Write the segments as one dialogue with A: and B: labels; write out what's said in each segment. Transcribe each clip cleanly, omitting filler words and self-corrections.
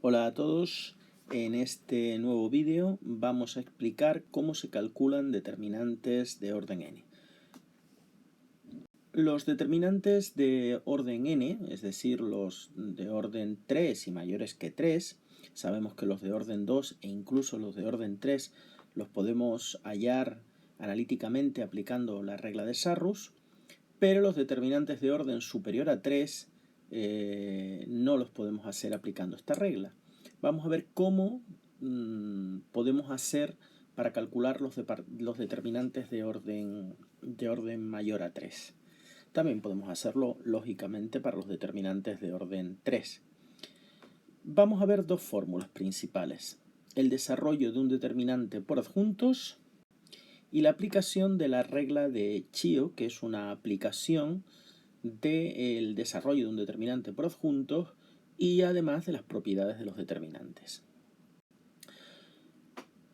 A: Hola a todos, en este nuevo vídeo vamos a explicar cómo se calculan determinantes de orden n. Los determinantes de orden n, es decir, los de orden 3 y mayores que 3, sabemos que los de orden 2 e incluso los de orden 3 los podemos hallar analíticamente aplicando la regla de Sarrus, pero los determinantes de orden superior a 3 no los podemos hacer aplicando esta regla. Vamos a ver cómo podemos hacer para calcular los determinantes de orden mayor a 3. También podemos hacerlo, lógicamente, para los determinantes de orden 3. Vamos a ver dos fórmulas principales: el desarrollo de un determinante por adjuntos y la aplicación de la regla de Chio, que es una aplicación del desarrollo de un determinante por adjuntos y además de las propiedades de los determinantes.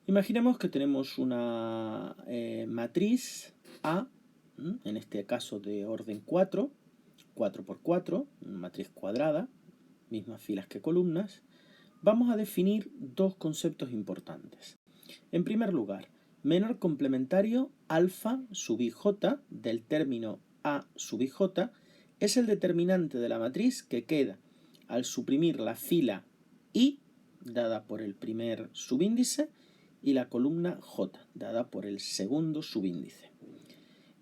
A: Imaginemos que tenemos una matriz A, en este caso de orden 4, 4 por 4, una matriz cuadrada, mismas filas que columnas. Vamos a definir dos conceptos importantes. En primer lugar, menor complementario alfa sub ij del término A sub ij es el determinante de la matriz que queda al suprimir la fila I, dada por el primer subíndice, y la columna J, dada por el segundo subíndice,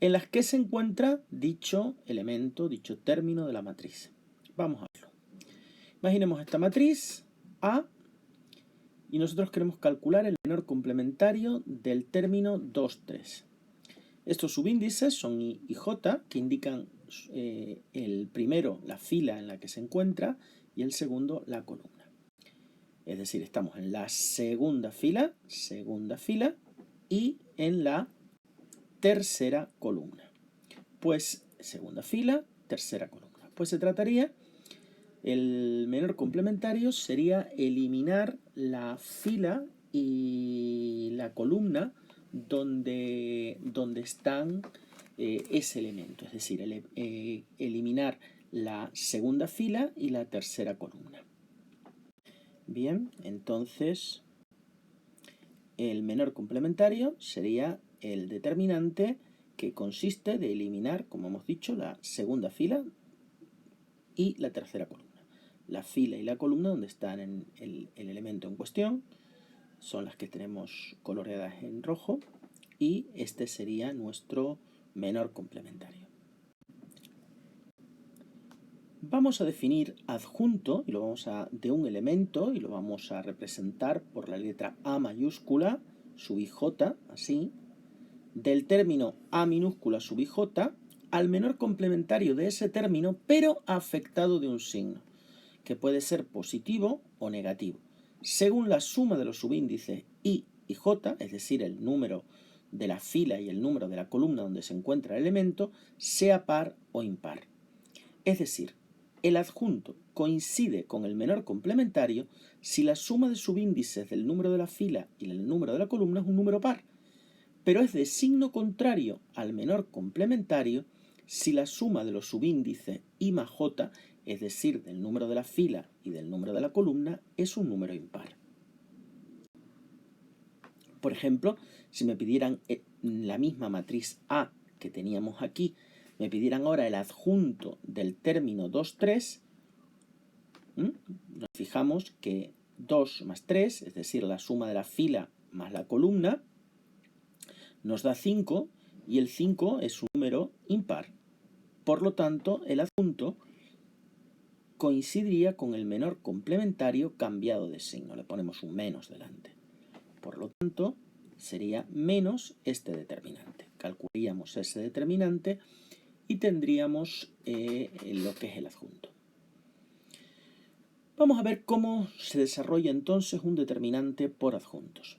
A: en las que se encuentra dicho elemento, dicho término de la matriz. Vamos a verlo. Imaginemos esta matriz A y nosotros queremos calcular el menor complementario del término 2, 3. Estos subíndices son I y J, que indican el primero la fila en la que se encuentra y el segundo la columna. Es decir, estamos en la segunda fila y en la tercera columna. Pues segunda fila, tercera columna. Pues se trataría, el menor complementario sería eliminar la fila y la columna donde están ese elemento, es decir, eliminar la segunda fila y la tercera columna. Bien, entonces el menor complementario sería el determinante que consiste de eliminar, como hemos dicho, la segunda fila y la tercera columna. La fila y la columna donde están el elemento en cuestión son las que tenemos coloreadas en rojo y este sería nuestro menor complementario. Vamos a definir adjunto de un elemento y lo vamos a representar por la letra A mayúscula sub ij, así, del término A minúscula sub ij al menor complementario de ese término, pero afectado de un signo, que puede ser positivo o negativo, según la suma de los subíndices I y J, es decir, el número de la fila y el número de la columna donde se encuentra el elemento, sea par o impar. Es decir, el adjunto coincide con el menor complementario si la suma de subíndices del número de la fila y el número de la columna es un número par, pero es de signo contrario al menor complementario si la suma de los subíndices I más J, es decir, del número de la fila y del número de la columna, es un número impar. Por ejemplo, si me pidieran la misma matriz A que teníamos aquí, me pidieran ahora el adjunto del término 2, 3, nos fijamos que 2 más 3, es decir, la suma de la fila más la columna, nos da 5 y el 5 es un número impar. Por lo tanto, el adjunto coincidiría con el menor complementario cambiado de signo. Le ponemos un menos delante. Por lo tanto, sería menos este determinante. Calcularíamos ese determinante y tendríamos lo que es el adjunto. Vamos a ver cómo se desarrolla entonces un determinante por adjuntos.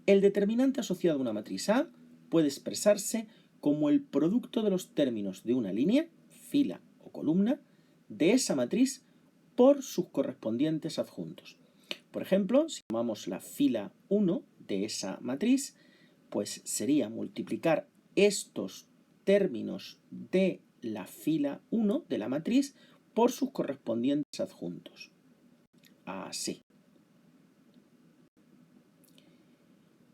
A: El determinante asociado a una matriz A puede expresarse como el producto de los términos de una línea, fila o columna, de esa matriz por sus correspondientes adjuntos. Por ejemplo, si tomamos la fila 1 de esa matriz, pues sería multiplicar estos términos de la fila 1 de la matriz por sus correspondientes adjuntos. así.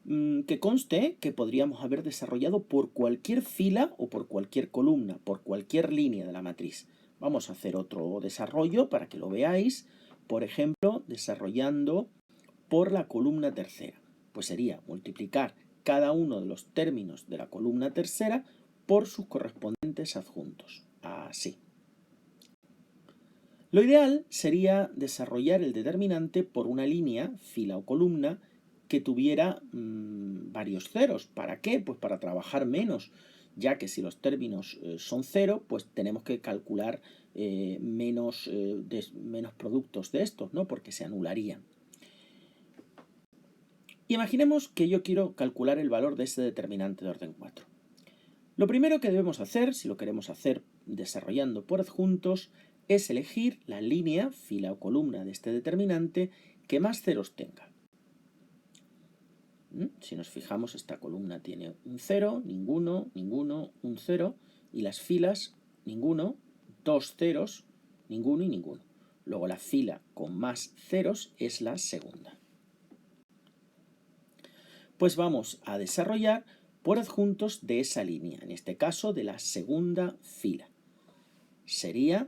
A: Que conste que podríamos haber desarrollado por cualquier fila o por cualquier columna, por cualquier línea de la matriz. Vamos a hacer otro desarrollo para que lo veáis. Por ejemplo, desarrollando por la columna tercera. Pues sería multiplicar cada uno de los términos de la columna tercera por sus correspondientes adjuntos. Así. Lo ideal sería desarrollar el determinante por una línea, fila o columna, que tuviera varios ceros. ¿Para qué? Pues para trabajar menos, ya que si los términos son cero, pues tenemos que calcular menos productos de estos, ¿no? Porque se anularían. Imaginemos que yo quiero calcular el valor de ese determinante de orden 4. Lo primero que debemos hacer, si lo queremos hacer desarrollando por adjuntos, es elegir la línea, fila o columna de este determinante que más ceros tenga. Si nos fijamos, esta columna tiene un 0, ninguno, ninguno, un 0, y las filas, ninguno, dos ceros, ninguno y ninguno. Luego la fila con más ceros es la segunda. Pues vamos a desarrollar por adjuntos de esa línea, en este caso de la segunda fila. Sería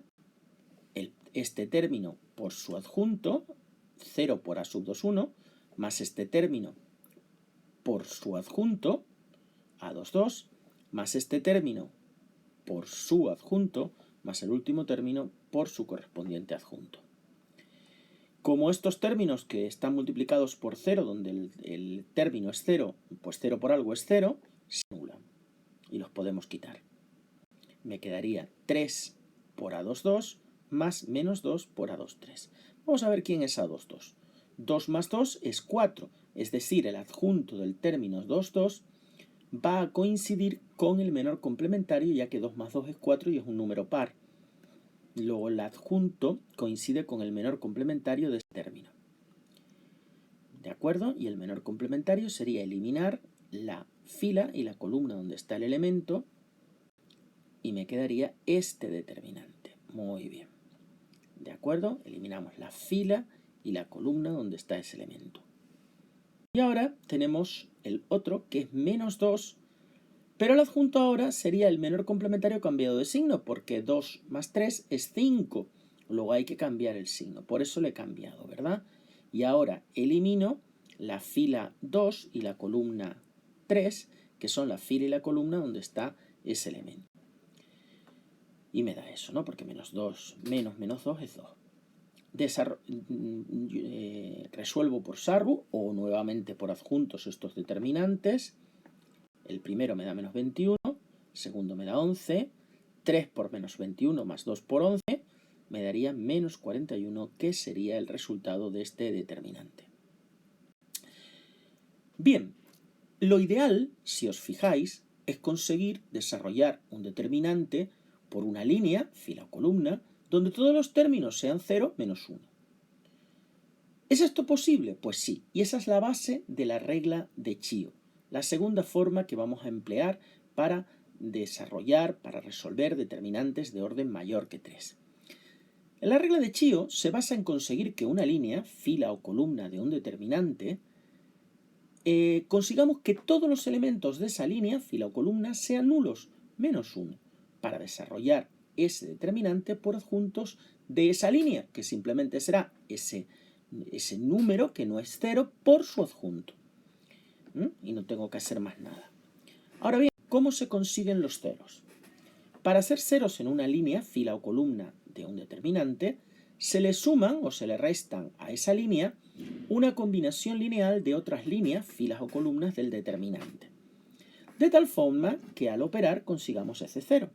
A: este término por su adjunto, 0 por a sub 2, 1, más este término por su adjunto, a2, 2, más este término por su adjunto, más el último término por su correspondiente adjunto. Como estos términos que están multiplicados por 0, donde el término es 0, pues 0 por algo es 0, se anulan y los podemos quitar. Me quedaría 3 por a2, 2 más menos 2 por a2, 3. Vamos a ver quién es a2, 2. 2 más 2 es 4, es decir, el adjunto del término 2, 2 va a coincidir con el menor complementario, ya que 2 más 2 es 4 y es un número par. Luego el adjunto coincide con el menor complementario de este término. ¿De acuerdo? Y el menor complementario sería eliminar la fila y la columna donde está el elemento y me quedaría este determinante. Muy bien. ¿De acuerdo? Eliminamos la fila y la columna donde está ese elemento. Y ahora tenemos el otro que es menos 2, pero el adjunto ahora sería el menor complementario cambiado de signo, porque 2 más 3 es 5. Luego hay que cambiar el signo, por eso le he cambiado, ¿verdad? Y ahora elimino la fila 2 y la columna 3, que son la fila y la columna donde está ese elemento. Y me da eso, ¿no? Porque menos 2 menos menos 2 es 2. Resuelvo por Sarbu o nuevamente por adjuntos estos determinantes. El primero me da menos 21, el segundo me da 11, 3 por menos 21 más 2 por 11 me daría menos 41, que sería el resultado de este determinante. Bien, lo ideal, si os fijáis, es conseguir desarrollar un determinante por una línea, fila o columna, donde todos los términos sean 0 menos 1. ¿Es esto posible? Pues sí, y esa es la base de la regla de Chio, la segunda forma que vamos a emplear para desarrollar, para resolver determinantes de orden mayor que 3. La regla de Chio se basa en conseguir que una línea, fila o columna de un determinante, consigamos que todos los elementos de esa línea, fila o columna, sean nulos, menos 1, para desarrollar ese determinante por adjuntos de esa línea, que simplemente será ese número que no es 0 por su adjunto. Y no tengo que hacer más nada. Ahora bien, ¿cómo se consiguen los ceros? Para hacer ceros en una línea, fila o columna de un determinante, se le suman o se le restan a esa línea una combinación lineal de otras líneas, filas o columnas del determinante, de tal forma que al operar consigamos ese cero.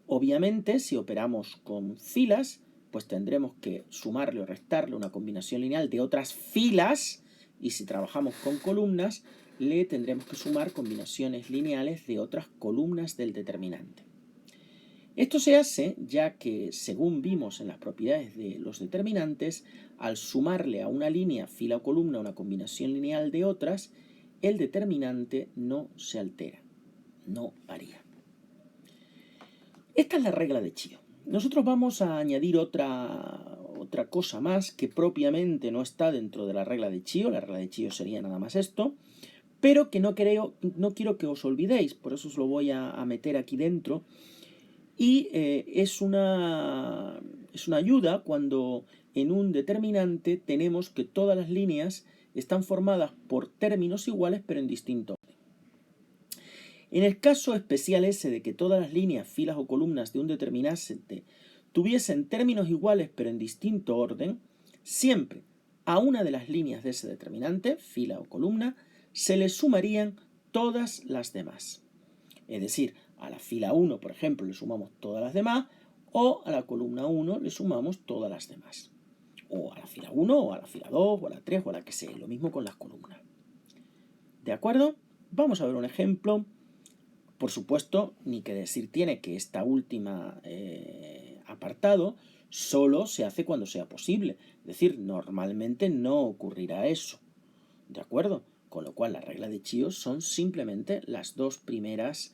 A: Obviamente, si operamos con filas, pues tendremos que sumarle o restarle una combinación lineal de otras filas, y si trabajamos con columnas, le tendremos que sumar combinaciones lineales de otras columnas del determinante. Esto se hace ya que, según vimos en las propiedades de los determinantes, al sumarle a una línea, fila o columna una combinación lineal de otras, el determinante no se altera, no varía. Esta es la regla de Chio. Nosotros vamos a añadir otro otra cosa más que propiamente no está dentro de la regla de Chío. La regla de Chío sería nada más esto, pero que no quiero que os olvidéis, por eso os lo voy a meter aquí dentro. Y es una ayuda cuando en un determinante tenemos que todas las líneas están formadas por términos iguales pero en distinto orden. En el caso especial ese de que todas las líneas, filas o columnas de un determinante tuviesen términos iguales pero en distinto orden, siempre a una de las líneas de ese determinante, fila o columna, se le sumarían todas las demás. Es decir, a la fila 1, por ejemplo, le sumamos todas las demás, o a la columna 1 le sumamos todas las demás. O a la fila 1, o a la fila 2, o a la 3, o a la que sea. Lo mismo con las columnas. ¿De acuerdo? Vamos a ver un ejemplo. Por supuesto, ni que decir tiene que esta última apartado solo se hace cuando sea posible. Es decir, normalmente no ocurrirá eso. ¿De acuerdo? Con lo cual, la regla de Chío son simplemente las dos primeras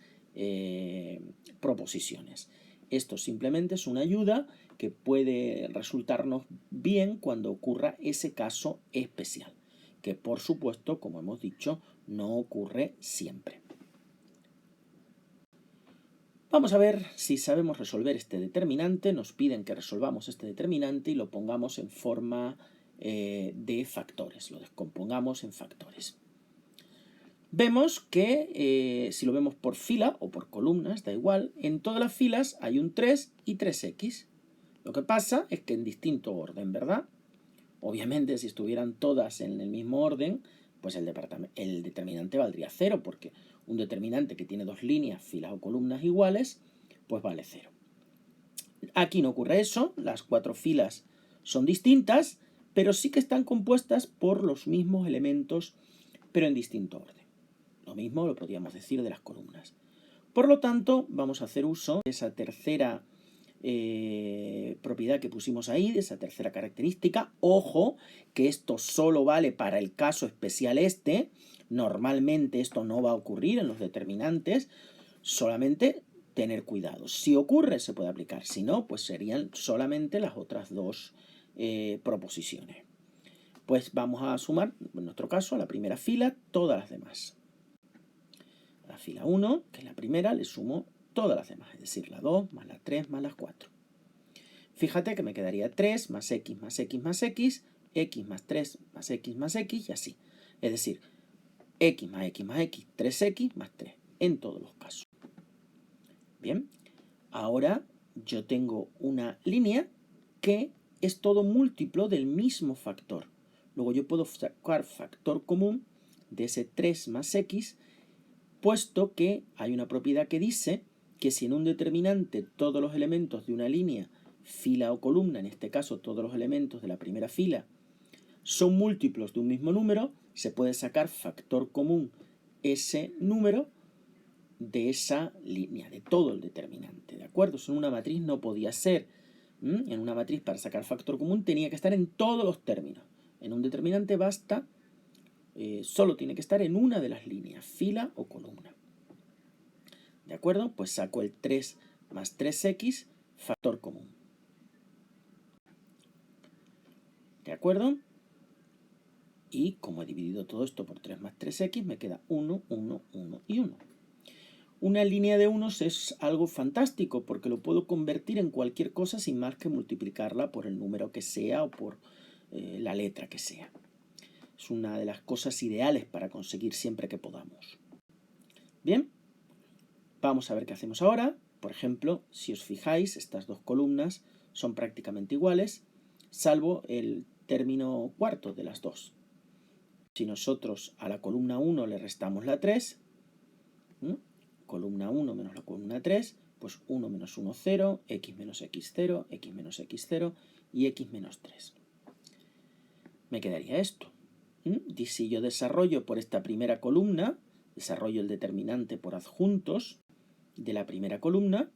A: proposiciones. Esto simplemente es una ayuda que puede resultarnos bien cuando ocurra ese caso especial, que por supuesto, como hemos dicho, no ocurre siempre. Vamos a ver si sabemos resolver este determinante. Nos piden que resolvamos este determinante y lo pongamos en forma de factores, lo descompongamos en factores. Vemos que, si lo vemos por fila o por columnas, da igual, en todas las filas hay un 3 y 3x. Lo que pasa es que en distinto orden, ¿verdad? Obviamente, si estuvieran todas en el mismo orden, pues el determinante valdría 0, porque un determinante que tiene dos líneas, filas o columnas iguales, pues vale 0. Aquí no ocurre eso, las cuatro filas son distintas, pero sí que están compuestas por los mismos elementos, pero en distinto orden. Lo mismo lo podríamos decir de las columnas. Por lo tanto, vamos a hacer uso de esa tercera propiedad que pusimos ahí, de esa tercera característica. Ojo, que esto solo vale para el caso especial este. Normalmente esto no va a ocurrir en los determinantes. Solamente tener cuidado. Si ocurre, se puede aplicar. Si no, pues serían solamente las otras dos proposiciones. Pues vamos a sumar, en nuestro caso, a la primera fila, todas las demás. A la fila 1, que es la primera, le sumo todas las demás, es decir, la 2 más la 3 más las 4. Fíjate que me quedaría 3 más x más x más x más 3 más x y así. Es decir, x más x más x, 3x más 3, en todos los casos. Bien, ahora yo tengo una línea que es todo múltiplo del mismo factor. Luego yo puedo sacar factor común de ese 3 más x, puesto que hay una propiedad que dice que si en un determinante todos los elementos de una línea, fila o columna, en este caso todos los elementos de la primera fila, son múltiplos de un mismo número, se puede sacar factor común ese número de esa línea, de todo el determinante, ¿de acuerdo? Eso en una matriz no podía ser. En una matriz, para sacar factor común, tenía que estar en todos los términos. En un determinante basta, solo tiene que estar en una de las líneas, fila o columna. ¿De acuerdo? Pues saco el 3 más 3x, factor común. ¿De acuerdo? Y como he dividido todo esto por 3 más 3x, me queda 1, 1, 1 y 1. Una línea de unos es algo fantástico porque lo puedo convertir en cualquier cosa sin más que multiplicarla por el número que sea o por la letra que sea. Es una de las cosas ideales para conseguir siempre que podamos. Bien, vamos a ver qué hacemos ahora. Por ejemplo, si os fijáis, estas dos columnas son prácticamente iguales, salvo el término cuarto de las dos. Si nosotros a la columna 1 le restamos la 3, columna 1 menos la columna 3, pues 1 menos 1, 0, x menos x0, x menos x0 y x menos 3. Me quedaría esto. Y si yo desarrollo por esta primera columna, desarrollo el determinante por adjuntos de la primera columna,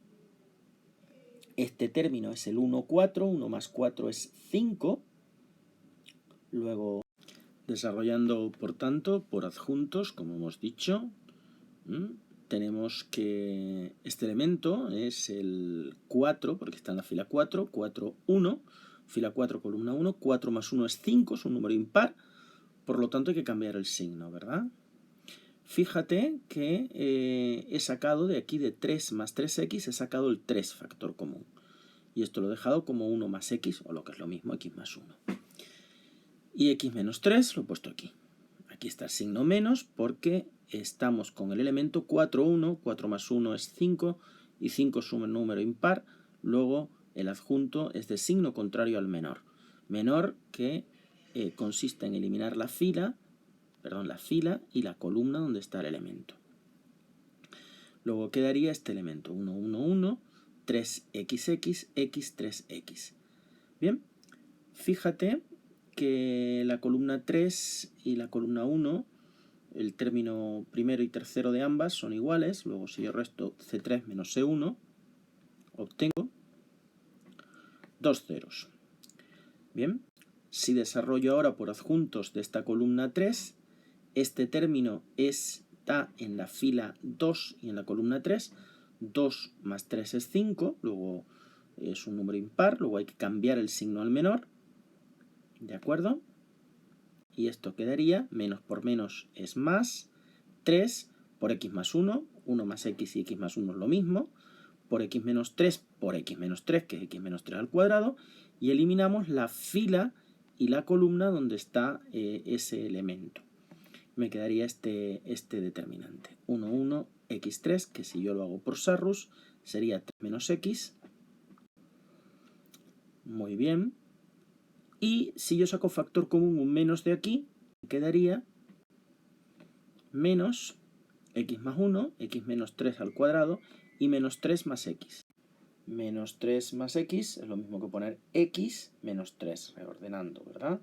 A: este término es el 1, 4, 1 más 4 es 5. Luego, desarrollando, por tanto, por adjuntos, como hemos dicho, tenemos que este elemento es el 4, porque está en la fila 4, 4, 1, Fila 4, columna 1, 4 más 1 es 5, es un número impar, por lo tanto hay que cambiar el signo, ¿verdad? Fíjate que he sacado de aquí de 3 más 3x, he sacado el 3 factor común. Y esto lo he dejado como 1 más x, o lo que es lo mismo, x más 1. Y x menos 3 lo he puesto aquí. Aquí está el signo menos porque estamos con el elemento 4, 1, 4 más 1 es 5, y 5 es un número impar, luego el adjunto es de signo contrario al menor. Menor que consiste en eliminar la fila y la columna donde está el elemento. Luego quedaría este elemento, 1, 1, 1, 3xx, x, 3x. Bien, fíjate que la columna 3 y la columna 1, el término primero y tercero de ambas son iguales. Luego si yo resto C3 menos C1, obtengo 2 ceros. Bien, si desarrollo ahora por adjuntos de esta columna 3, este término está en la fila 2 y en la columna 3. 2 más 3 es 5, luego es un número impar, luego hay que cambiar el signo al menor, ¿de acuerdo? Y esto quedaría, menos por menos es más, 3 por x más 1, 1 más x y x más 1 es lo mismo, por x menos 3 por x menos 3, que es x menos 3 al cuadrado, y eliminamos la fila y la columna donde está ese elemento. Me quedaría este determinante, 1, 1, x3, que si yo lo hago por Sarrus, sería 3 menos x. Muy bien. Y si yo saco factor común un menos de aquí, quedaría menos x más 1, x menos 3 al cuadrado, y menos 3 más x. Menos 3 más x es lo mismo que poner x menos 3, reordenando, ¿verdad?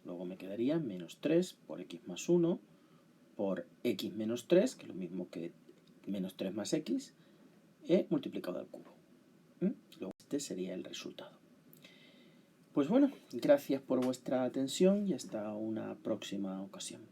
A: Luego me quedaría menos 3 por x más 1 por x menos 3, que es lo mismo que menos 3 más x, multiplicado al cubo. Luego este sería el resultado. Pues bueno, gracias por vuestra atención y hasta una próxima ocasión.